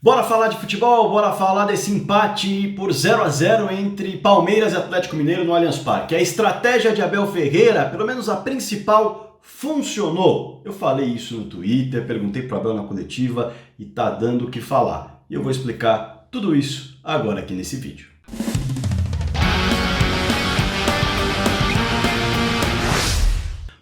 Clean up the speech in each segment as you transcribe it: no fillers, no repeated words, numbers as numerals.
Bora falar de futebol, bora falar desse empate por 0-0 entre Palmeiras e Atlético Mineiro no Allianz Parque. A estratégia de Abel Ferreira, pelo menos a principal, funcionou. Eu falei isso no Twitter, perguntei para o Abel na coletiva e tá dando o que falar. E eu vou explicar tudo isso agora aqui nesse vídeo.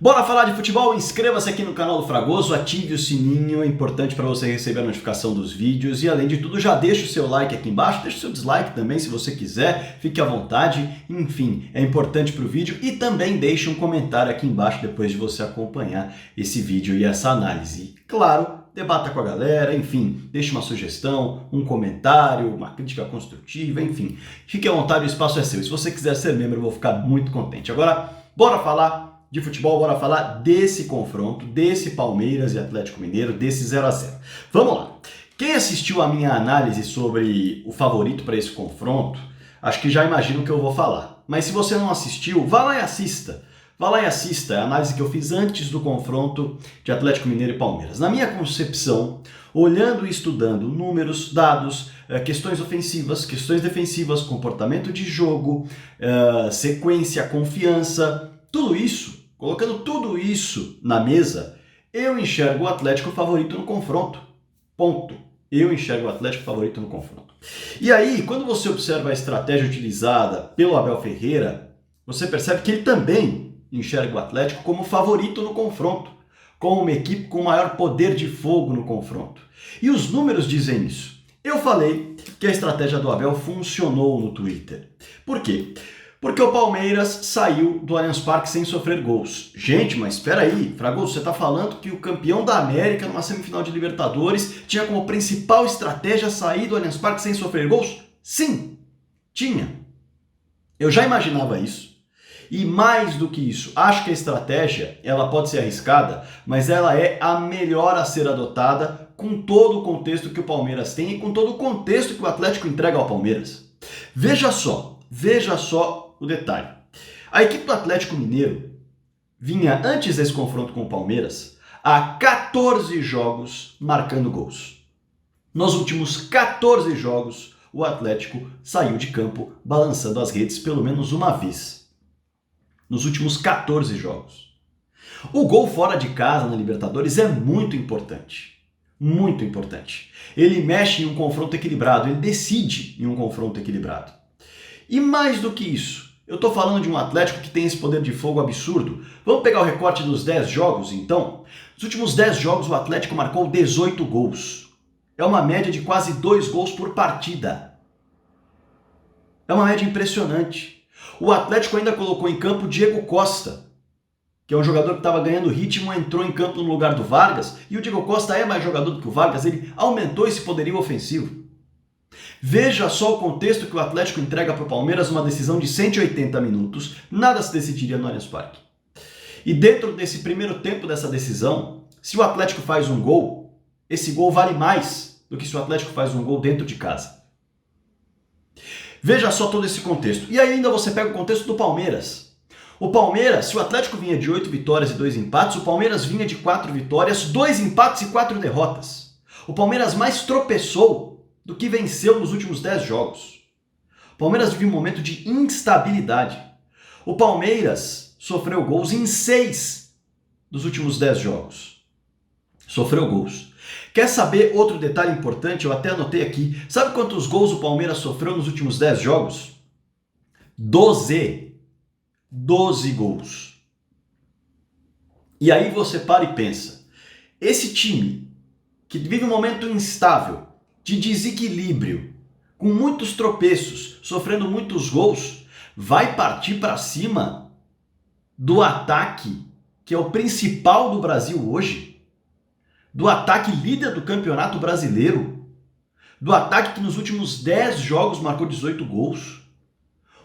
Bora falar de futebol? Inscreva-se aqui no canal do Fragoso, ative o sininho, é importante para você receber a notificação dos vídeos e além de tudo já deixa o seu like aqui embaixo, deixa o seu dislike também se você quiser, fique à vontade, enfim, é importante para o vídeo e também deixa um comentário aqui embaixo depois de você acompanhar esse vídeo e essa análise. Claro, debata com a galera, enfim, deixe uma sugestão, um comentário, uma crítica construtiva, enfim, fique à vontade, o espaço é seu. E se você quiser ser membro, eu vou ficar muito contente. Agora, bora falar de futebol, bora falar desse confronto, desse Palmeiras e Atlético Mineiro, desse 0-0. Vamos lá. Quem assistiu a minha análise sobre o favorito para esse confronto, acho que já imagina o que eu vou falar. Mas se você não assistiu, vá lá e assista. Vá lá e assista a análise que eu fiz antes do confronto de Atlético Mineiro e Palmeiras. Na minha concepção, olhando e estudando números, dados, questões ofensivas, questões defensivas, comportamento de jogo, sequência, confiança, tudo isso, colocando tudo isso na mesa, eu enxergo o Atlético favorito no confronto. Ponto. Eu enxergo o Atlético favorito no confronto. E aí, quando você observa a estratégia utilizada pelo Abel Ferreira, você percebe que ele também enxerga o Atlético como favorito no confronto, como uma equipe com maior poder de fogo no confronto. E os números dizem isso. Eu falei que a estratégia do Abel funcionou no Twitter. Por quê? Porque o Palmeiras saiu do Allianz Parque sem sofrer gols. Gente, mas espera aí, Fragoso, você está falando que o campeão da América numa semifinal de Libertadores tinha como principal estratégia sair do Allianz Parque sem sofrer gols? Sim, tinha. Eu já imaginava isso. E mais do que isso, acho que a estratégia ela pode ser arriscada, mas ela é a melhor a ser adotada com todo o contexto que o Palmeiras tem e com todo o contexto que o Atlético entrega ao Palmeiras. Veja só o detalhe. A equipe do Atlético Mineiro vinha, antes desse confronto com o Palmeiras, há 14 jogos marcando gols. Nos últimos 14 jogos, o Atlético saiu de campo balançando as redes pelo menos uma vez. Nos últimos 14 jogos. O gol fora de casa na Libertadores é muito importante. Muito importante. Ele mexe em um confronto equilibrado, ele decide em um confronto equilibrado. E mais do que isso, eu estou falando de um Atlético que tem esse poder de fogo absurdo. Vamos pegar o recorte dos 10 jogos, então? Nos últimos 10 jogos, o Atlético marcou 18 gols. É uma média de quase 2 gols por partida. É uma média impressionante. O Atlético ainda colocou em campo Diego Costa, que é um jogador que estava ganhando ritmo, entrou em campo no lugar do Vargas, e o Diego Costa é mais jogador do que o Vargas, ele aumentou esse poderio ofensivo. Veja só o contexto que o Atlético entrega para o Palmeiras numa decisão de 180 minutos, nada se decidiria no Allianz Parque. E dentro desse primeiro tempo dessa decisão, se o Atlético faz um gol, esse gol vale mais do que se o Atlético faz um gol dentro de casa. Veja só todo esse contexto. E aí ainda você pega o contexto do Palmeiras. O Palmeiras, se o Atlético vinha de 8 vitórias e 2 empates, o Palmeiras vinha de 4 vitórias, 2 empates e 4 derrotas. O Palmeiras mais tropeçou do que venceu nos últimos 10 jogos. O Palmeiras vive um momento de instabilidade. O Palmeiras sofreu gols em 6 dos últimos 10 jogos. Sofreu gols. Quer saber outro detalhe importante? Eu até anotei aqui. Sabe quantos gols o Palmeiras sofreu nos últimos 10 jogos? 12. 12 gols. E aí você para e pensa. Esse time, que vive um momento instável, de desequilíbrio, com muitos tropeços, sofrendo muitos gols, vai partir para cima do ataque, que é o principal do Brasil hoje? Do ataque líder do Campeonato Brasileiro, do ataque que nos últimos 10 jogos marcou 18 gols.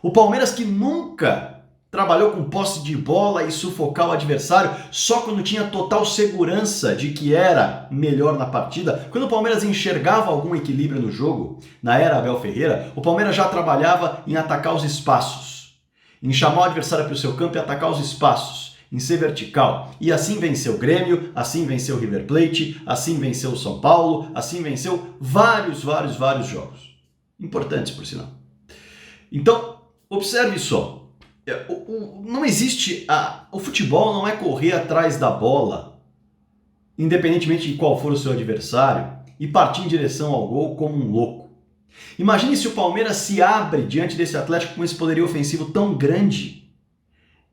O Palmeiras que nunca trabalhou com posse de bola e sufocar o adversário só quando tinha total segurança de que era melhor na partida. Quando o Palmeiras enxergava algum equilíbrio no jogo, na era Abel Ferreira, o Palmeiras já trabalhava em atacar os espaços, em chamar o adversário para o seu campo e atacar os espaços, em ser vertical. E assim venceu o Grêmio, assim venceu o River Plate, assim venceu o São Paulo, assim venceu vários jogos. Importantes, por sinal. Então, observe só. Não existe... O futebol não é correr atrás da bola, independentemente de qual for o seu adversário, e partir em direção ao gol como um louco. Imagine se o Palmeiras se abre diante desse Atlético com esse poderio ofensivo tão grande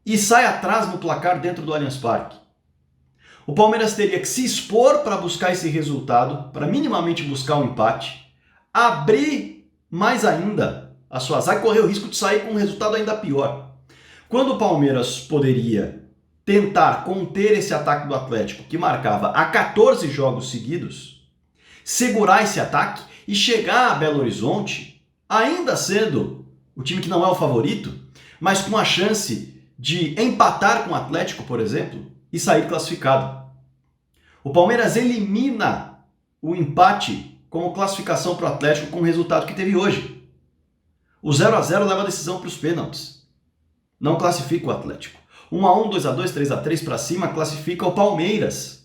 e sai atrás no placar dentro do Allianz Parque. O Palmeiras teria que se expor para buscar esse resultado, para minimamente buscar um empate, abrir mais ainda a sua zaga e correr o risco de sair com um resultado ainda pior. Quando o Palmeiras poderia tentar conter esse ataque do Atlético, que marcava há 14 jogos seguidos, segurar esse ataque e chegar a Belo Horizonte, ainda sendo o time que não é o favorito, mas com a chance de empatar com o Atlético, por exemplo, e sair classificado. O Palmeiras elimina o empate como classificação para o Atlético com o resultado que teve hoje. O 0-0 leva a decisão para os pênaltis. Não classifica o Atlético. 1-1, 2-2, 3-3 para cima classifica o Palmeiras.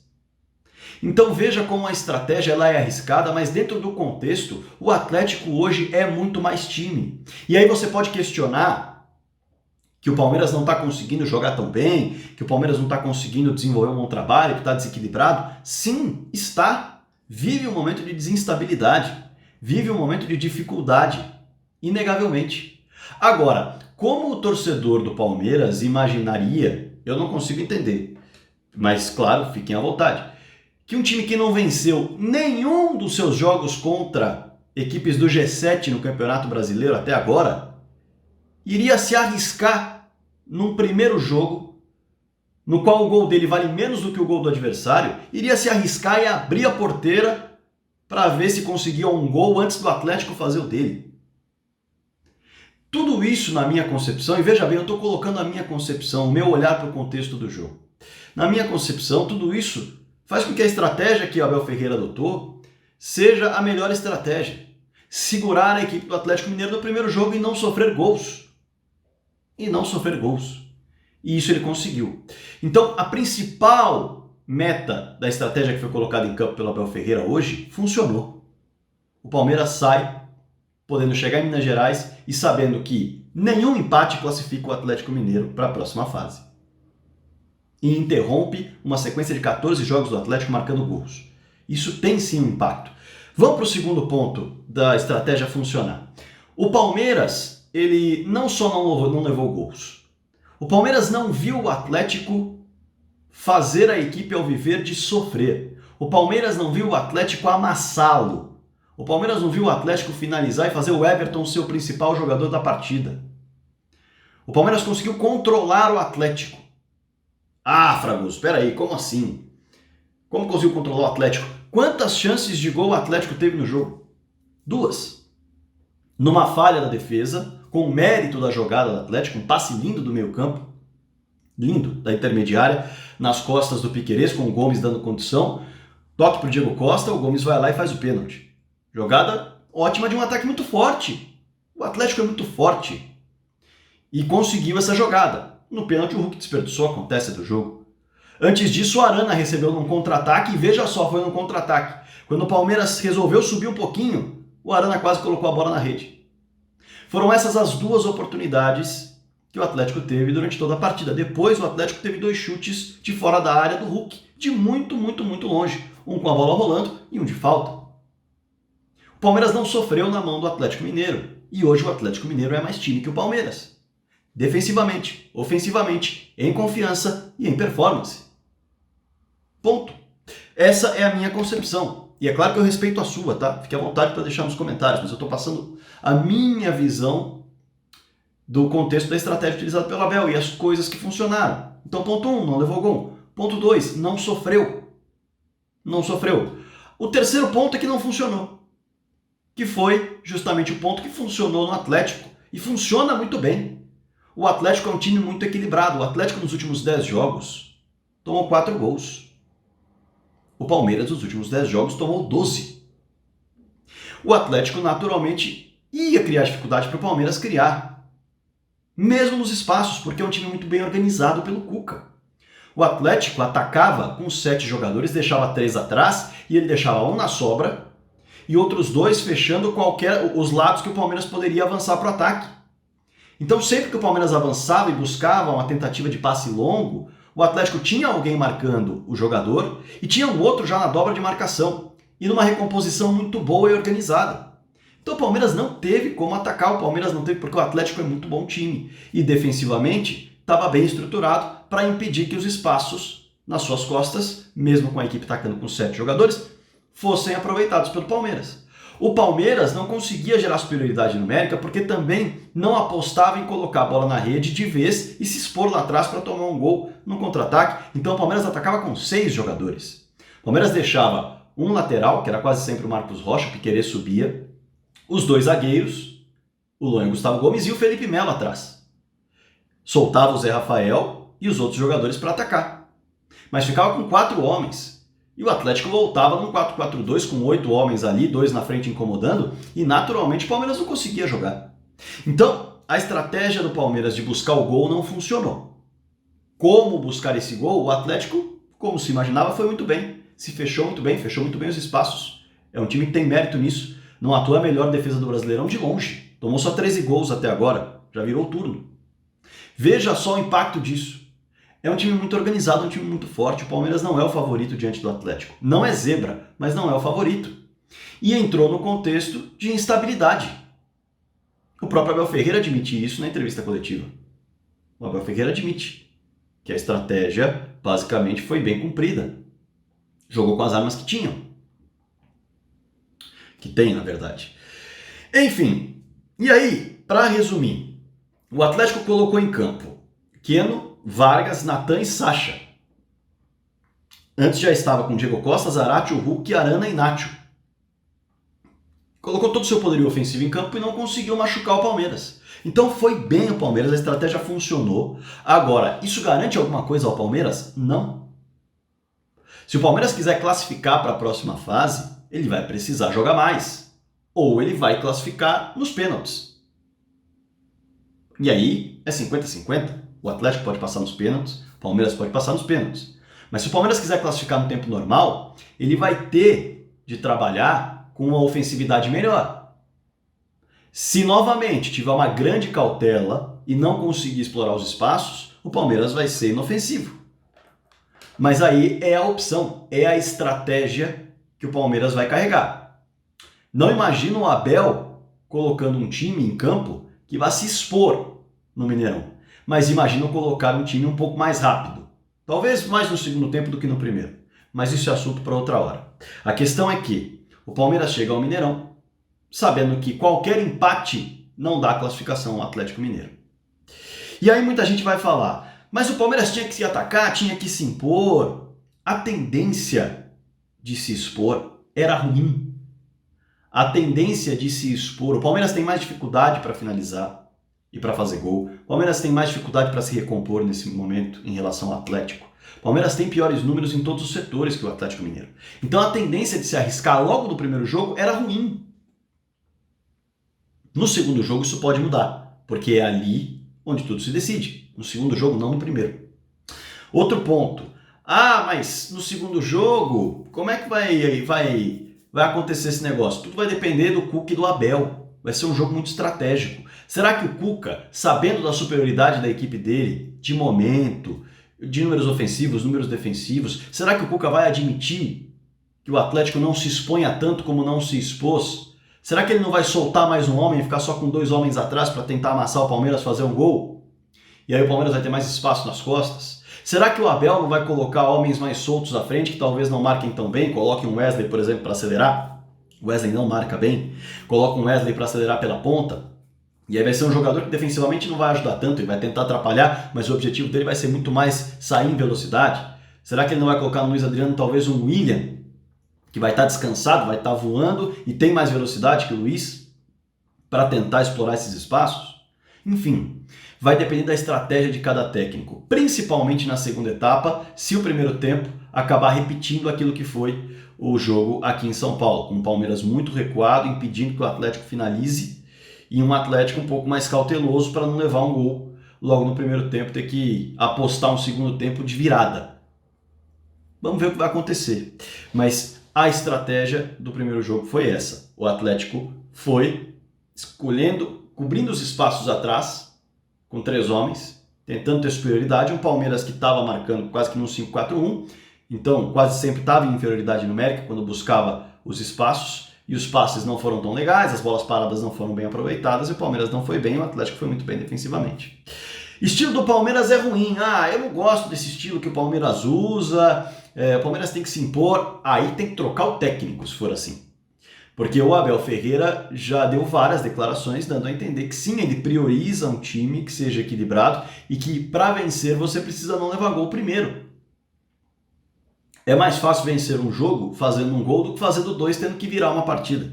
Então veja como a estratégia ela é arriscada, mas dentro do contexto, o Atlético hoje é muito mais time. E aí você pode questionar que o Palmeiras não está conseguindo jogar tão bem, que o Palmeiras não está conseguindo desenvolver um bom trabalho, que está desequilibrado. Sim, está. Vive um momento de desinstabilidade, vive um momento de dificuldade, inegavelmente. Agora, como o torcedor do Palmeiras imaginaria, eu não consigo entender, mas claro, fiquem à vontade, que um time que não venceu nenhum dos seus jogos contra equipes do G7 no Campeonato Brasileiro até agora, iria se arriscar num primeiro jogo, no qual o gol dele vale menos do que o gol do adversário, iria se arriscar e abrir a porteira para ver se conseguia um gol antes do Atlético fazer o dele. Tudo isso na minha concepção, e veja bem, eu estou colocando a minha concepção, o meu olhar para o contexto do jogo. Na minha concepção, tudo isso faz com que a estratégia que o Abel Ferreira adotou seja a melhor estratégia. Segurar a equipe do Atlético Mineiro no primeiro jogo e não sofrer gols. E isso ele conseguiu. Então, a principal meta da estratégia que foi colocada em campo pelo Abel Ferreira hoje funcionou. O Palmeiras sai podendo chegar em Minas Gerais e sabendo que nenhum empate classifica o Atlético Mineiro para a próxima fase. E interrompe uma sequência de 14 jogos do Atlético marcando gols. Isso tem sim um impacto. Vamos para o segundo ponto da estratégia funcionar. O Palmeiras, ele não só não levou gols. O Palmeiras não viu o Atlético fazer a equipe alviverde sofrer. O Palmeiras não viu o Atlético amassá-lo. O Palmeiras não viu o Atlético finalizar e fazer o Everton ser o principal jogador da partida. O Palmeiras conseguiu controlar o Atlético. Ah, Fragoso, espera aí, como assim? Como conseguiu controlar o Atlético? Quantas chances de gol o Atlético teve no jogo? 2. Numa falha da defesa, com o mérito da jogada do Atlético, um passe lindo do meio campo, lindo, da intermediária, nas costas do Piquerez, com o Gomes dando condição, toque para o Diego Costa, o Gomes vai lá e faz o pênalti. Jogada ótima de um ataque muito forte. O Atlético é muito forte. E conseguiu essa jogada. No pênalti o Hulk desperdiçou, acontece do jogo. Antes disso o Arana recebeu num contra-ataque e veja só, foi num contra-ataque. Quando o Palmeiras resolveu subir um pouquinho, o Arana quase colocou a bola na rede. Foram essas as duas oportunidades que o Atlético teve durante toda a partida. Depois o Atlético teve 2 chutes de fora da área do Hulk, de muito longe. Um com a bola rolando e um de falta. O Palmeiras não sofreu na mão do Atlético Mineiro. E hoje o Atlético Mineiro é mais time que o Palmeiras. Defensivamente, ofensivamente, em confiança e em performance. Ponto. Essa é a minha concepção. E é claro que eu respeito a sua, tá? Fique à vontade para deixar nos comentários, mas eu estou passando a minha visão do contexto da estratégia utilizada pelo Abel e as coisas que funcionaram. Então, ponto 1, não levou gol. Ponto 2, não sofreu. Não sofreu. O terceiro ponto é que não funcionou. Que foi justamente o ponto que funcionou no Atlético. E funciona muito bem. O Atlético é um time muito equilibrado. O Atlético nos últimos 10 jogos tomou 4 gols. O Palmeiras nos últimos 10 jogos tomou 12. O Atlético naturalmente ia criar dificuldade para o Palmeiras criar. Mesmo nos espaços, porque é um time muito bem organizado pelo Cuca. O Atlético atacava com 7 jogadores, deixava 3 atrás e ele deixava um na sobra e outros 2 fechando os lados que o Palmeiras poderia avançar para o ataque. Então sempre que o Palmeiras avançava e buscava uma tentativa de passe longo, o Atlético tinha alguém marcando o jogador e tinha um outro já na dobra de marcação e numa recomposição muito boa e organizada. Então o Palmeiras não teve como atacar, o Palmeiras não teve porque o Atlético é muito bom time e defensivamente estava bem estruturado para impedir que os espaços nas suas costas, mesmo com a equipe atacando com 7 jogadores, fossem aproveitados pelo Palmeiras. O Palmeiras não conseguia gerar superioridade numérica porque também não apostava em colocar a bola na rede de vez e se expor lá atrás para tomar um gol no contra-ataque. Então o Palmeiras atacava com 6 jogadores. O Palmeiras deixava um lateral, que era quase sempre o Marcos Rocha, o Piquerez subia, os 2 zagueiros, o Luan Gustavo Gomes e o Felipe Melo atrás. Soltava o Zé Rafael e os outros jogadores para atacar. Mas ficava com 4 homens. E o Atlético voltava num 4-4-2 com 8 homens ali, 2 na frente incomodando, e naturalmente o Palmeiras não conseguia jogar. Então, a estratégia do Palmeiras de buscar o gol não funcionou. Como buscar esse gol? O Atlético, como se imaginava, foi muito bem. Se fechou muito bem os espaços. É um time que tem mérito nisso. Não atua a melhor defesa do Brasileirão de longe. Tomou só 13 gols até agora. Já virou turno. Veja só o impacto disso. É um time muito organizado, um time muito forte. O Palmeiras não é o favorito diante do Atlético. Não é zebra, mas não é o favorito. E entrou no contexto de instabilidade. O próprio Abel Ferreira admite isso na entrevista coletiva. O Abel Ferreira admite que a estratégia basicamente foi bem cumprida. Jogou com as armas que tinham. Que tem, na verdade. Enfim, e aí, para resumir, o Atlético colocou em campo Keno, Vargas, Natan e Sacha. Antes já estava com Diego Costa, Zarate, Hulk, Arana e Nacho. Colocou todo o seu poderio ofensivo em campo e não conseguiu machucar o Palmeiras. Então foi bem o Palmeiras, a estratégia funcionou. Agora, isso garante alguma coisa ao Palmeiras? Não. Se o Palmeiras quiser classificar para a próxima fase, ele vai precisar jogar mais. Ou ele vai classificar nos pênaltis. E aí é 50-50. O Atlético pode passar nos pênaltis, o Palmeiras pode passar nos pênaltis. Mas se o Palmeiras quiser classificar no tempo normal, ele vai ter de trabalhar com uma ofensividade melhor. Se novamente tiver uma grande cautela e não conseguir explorar os espaços, o Palmeiras vai ser inofensivo. Mas aí é a opção, é a estratégia que o Palmeiras vai carregar. Não imagina o Abel colocando um time em campo que vai se expor no Mineirão. Mas imagina colocar um time um pouco mais rápido. Talvez mais no segundo tempo do que no primeiro. Mas isso é assunto para outra hora. A questão é que o Palmeiras chega ao Mineirão sabendo que qualquer empate não dá classificação ao Atlético Mineiro. E aí muita gente vai falar, mas o Palmeiras tinha que se atacar, tinha que se impor. A tendência de se expor era ruim. A tendência de se expor... O Palmeiras tem mais dificuldade para finalizar e para fazer gol. O Palmeiras tem mais dificuldade para se recompor nesse momento em relação ao Atlético. O Palmeiras tem piores números em todos os setores que o Atlético Mineiro. Então a tendência de se arriscar logo no primeiro jogo era ruim. No segundo jogo isso pode mudar, porque é ali onde tudo se decide. No segundo jogo, não no primeiro. Outro ponto. Ah, mas no segundo jogo, como é que vai acontecer esse negócio? Tudo vai depender do Cuca e do Abel. Vai ser um jogo muito estratégico. Será que o Cuca, sabendo da superioridade da equipe dele, de momento, de números ofensivos, números defensivos, será que o Cuca vai admitir que o Atlético não se exponha tanto como não se expôs? Será que ele não vai soltar mais um homem e ficar só com 2 homens atrás para tentar amassar o Palmeiras, fazer um gol? E aí o Palmeiras vai ter mais espaço nas costas? Será que o Abel não vai colocar homens mais soltos à frente, que talvez não marquem tão bem? Coloque um Wesley, por exemplo, para acelerar. O Wesley não marca bem. Coloca um Wesley para acelerar pela ponta. E aí vai ser um jogador que defensivamente não vai ajudar tanto, ele vai tentar atrapalhar, mas o objetivo dele vai ser muito mais sair em velocidade. Será que ele não vai colocar no Luiz Adriano talvez um William, que vai estar descansado, vai estar voando e tem mais velocidade que o Luiz, para tentar explorar esses espaços? Enfim, vai depender da estratégia de cada técnico, principalmente na segunda etapa, se o primeiro tempo acabar repetindo aquilo que foi o jogo aqui em São Paulo, com o Palmeiras muito recuado, impedindo que o Atlético finalize, e um Atlético um pouco mais cauteloso para não levar um gol logo no primeiro tempo ter que apostar um segundo tempo de virada. Vamos ver o que vai acontecer. Mas a estratégia do primeiro jogo foi essa. O Atlético foi cobrindo os espaços atrás, com 3 homens, tentando ter superioridade. Um Palmeiras que estava marcando quase que num 5-4-1, então quase sempre estava em inferioridade numérica quando buscava os espaços, e os passes não foram tão legais, as bolas paradas não foram bem aproveitadas, e o Palmeiras não foi bem, o Atlético foi muito bem defensivamente. Estilo do Palmeiras é ruim. Eu não gosto desse estilo que o Palmeiras usa, o Palmeiras tem que se impor, aí tem que trocar o técnico se for assim. Porque o Abel Ferreira já deu várias declarações dando a entender que sim, ele prioriza um time que seja equilibrado e que para vencer você precisa não levar gol primeiro. É mais fácil vencer um jogo fazendo um gol do que fazendo 2 tendo que virar uma partida.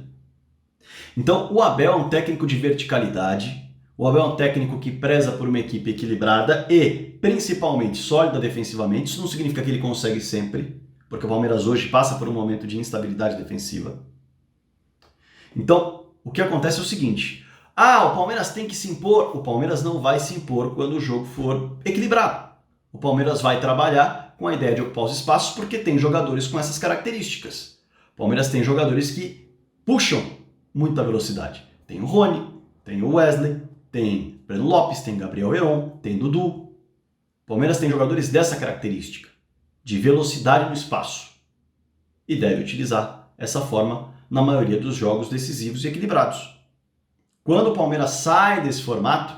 Então o Abel é um técnico de verticalidade, o Abel é um técnico que preza por uma equipe equilibrada e principalmente sólida defensivamente. Isso não significa que ele consegue sempre, porque o Palmeiras hoje passa por um momento de instabilidade defensiva. Então, o que acontece é o seguinte: o Palmeiras tem que se impor. O Palmeiras não vai se impor quando o jogo for equilibrado. O Palmeiras vai trabalhar com a ideia de ocupar os espaços porque tem jogadores com essas características. O Palmeiras tem jogadores que puxam muita velocidade. Tem o Rony, tem o Wesley, tem Breno Lopes, tem Gabriel Veron, tem Dudu. O Palmeiras tem jogadores dessa característica, de velocidade no espaço. E deve utilizar essa forma na maioria dos jogos decisivos e equilibrados. Quando o Palmeiras sai desse formato,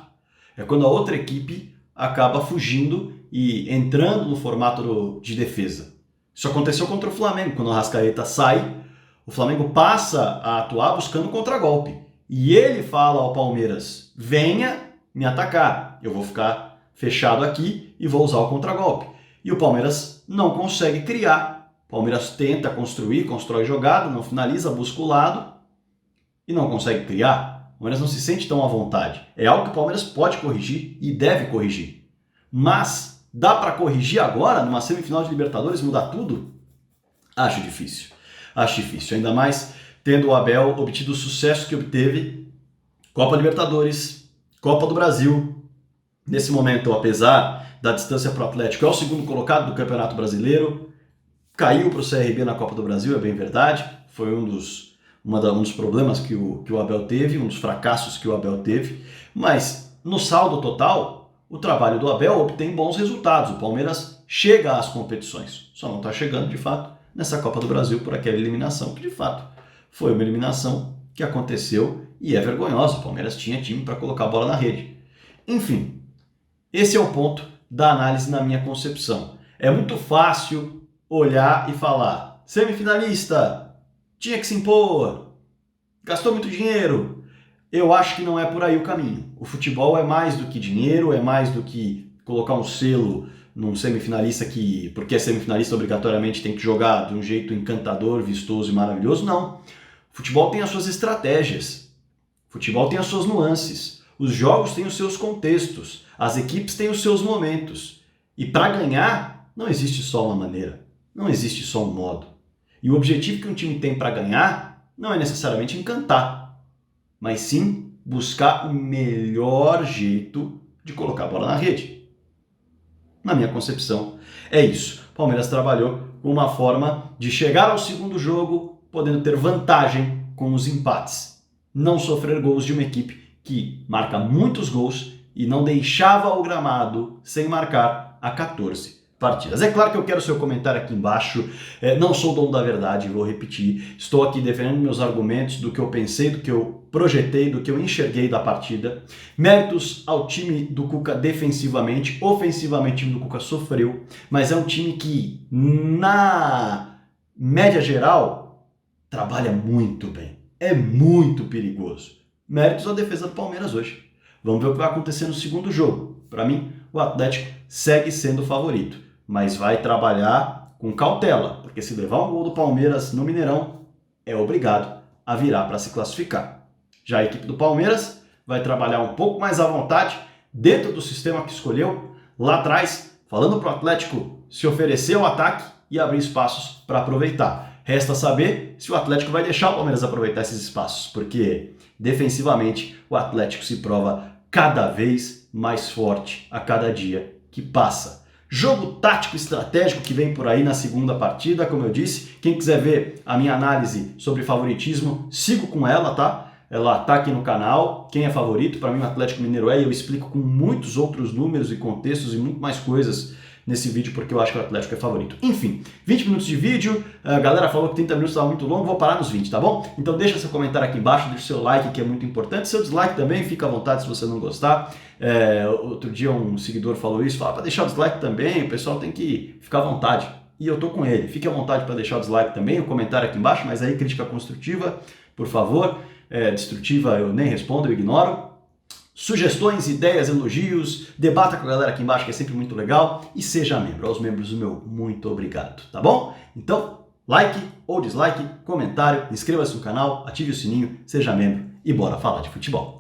é quando a outra equipe acaba fugindo e entrando no formato de defesa. Isso aconteceu contra o Flamengo. Quando o Arrascaeta sai, o Flamengo passa a atuar buscando contragolpe. E ele fala ao Palmeiras: venha me atacar, eu vou ficar fechado aqui e vou usar o contragolpe. E o Palmeiras não consegue criar. O Palmeiras tenta construir, constrói jogada, não finaliza, busca o lado e não consegue criar. O Palmeiras não se sente tão à vontade. É algo que o Palmeiras pode corrigir e deve corrigir. Mas dá para corrigir agora, numa semifinal de Libertadores, mudar tudo? Acho difícil. Acho difícil. Ainda mais tendo o Abel obtido o sucesso que obteve. Copa Libertadores, Copa do Brasil. Nesse momento, apesar da distância para o Atlético, é o segundo colocado do Campeonato Brasileiro. Caiu para o CRB na Copa do Brasil, é bem verdade. Foi um dos problemas que o Abel teve, um dos fracassos que o Abel teve. Mas no saldo total, o trabalho do Abel obtém bons resultados. O Palmeiras chega às competições. Só não está chegando, de fato, nessa Copa do Brasil por aquela eliminação, que de fato foi uma eliminação que aconteceu e é vergonhosa. O Palmeiras tinha time para colocar a bola na rede. Enfim, esse é o ponto da análise na minha concepção. É muito fácil olhar e falar: semifinalista, tinha que se impor, gastou muito dinheiro. Eu acho que não é por aí o caminho. O futebol é mais do que dinheiro, é mais do que colocar um selo num semifinalista que, porque é semifinalista, obrigatoriamente tem que jogar de um jeito encantador, vistoso e maravilhoso. Não. O futebol tem as suas estratégias. O futebol tem as suas nuances. Os jogos têm os seus contextos. As equipes têm os seus momentos. E para ganhar, não existe só uma maneira. Não existe só um modo. E o objetivo que um time tem para ganhar não é necessariamente encantar, mas sim buscar o melhor jeito de colocar a bola na rede. Na minha concepção, é isso. O Palmeiras trabalhou com uma forma de chegar ao segundo jogo podendo ter vantagem com os empates. Não sofrer gols de uma equipe que marca muitos gols e não deixava o gramado sem marcar há 14 partidas. É claro que eu quero seu comentário aqui embaixo. Não sou dono da verdade, vou repetir. Estou aqui defendendo meus argumentos do que eu pensei, do que eu projetei, do que eu enxerguei da partida. Méritos ao time do Cuca defensivamente. Ofensivamente, o time do Cuca sofreu, mas é um time que, na média geral, trabalha muito bem. É muito perigoso. Méritos à defesa do Palmeiras hoje. Vamos ver o que vai acontecer no segundo jogo. Para mim, o Atlético segue sendo o favorito, mas vai trabalhar com cautela, porque se levar um gol do Palmeiras no Mineirão, é obrigado a virar para se classificar. Já a equipe do Palmeiras vai trabalhar um pouco mais à vontade, dentro do sistema que escolheu, lá atrás, falando para o Atlético se oferecer ao ataque e abrir espaços para aproveitar. Resta saber se o Atlético vai deixar o Palmeiras aproveitar esses espaços, porque defensivamente o Atlético se prova cada vez mais forte a cada dia que passa. Jogo tático estratégico que vem por aí na segunda partida, como eu disse. Quem quiser ver a minha análise sobre favoritismo, sigo com ela, tá? Ela tá aqui no canal. Quem é favorito? Para mim o Atlético Mineiro é, e eu explico com muitos outros números e contextos e muito mais coisas nesse vídeo, porque eu acho que o Atlético é favorito. Enfim, 20 minutos de vídeo, a galera falou que 30 minutos estava muito longo, vou parar nos 20, tá bom? Então deixa seu comentário aqui embaixo, deixa seu like, que é muito importante, seu dislike também, fica à vontade se você não gostar. Outro dia um seguidor falou isso, fala para deixar o dislike também, o pessoal tem que ficar à vontade. E eu tô com ele, fique à vontade para deixar o dislike também, o comentário aqui embaixo, mas aí crítica construtiva, por favor, destrutiva eu nem respondo, eu ignoro. Sugestões, ideias, elogios, debata com a galera aqui embaixo, que é sempre muito legal, e seja membro. Aos membros, o meu muito obrigado, tá bom? Então, like ou dislike, comentário, inscreva-se no canal, ative o sininho, seja membro e bora falar de futebol.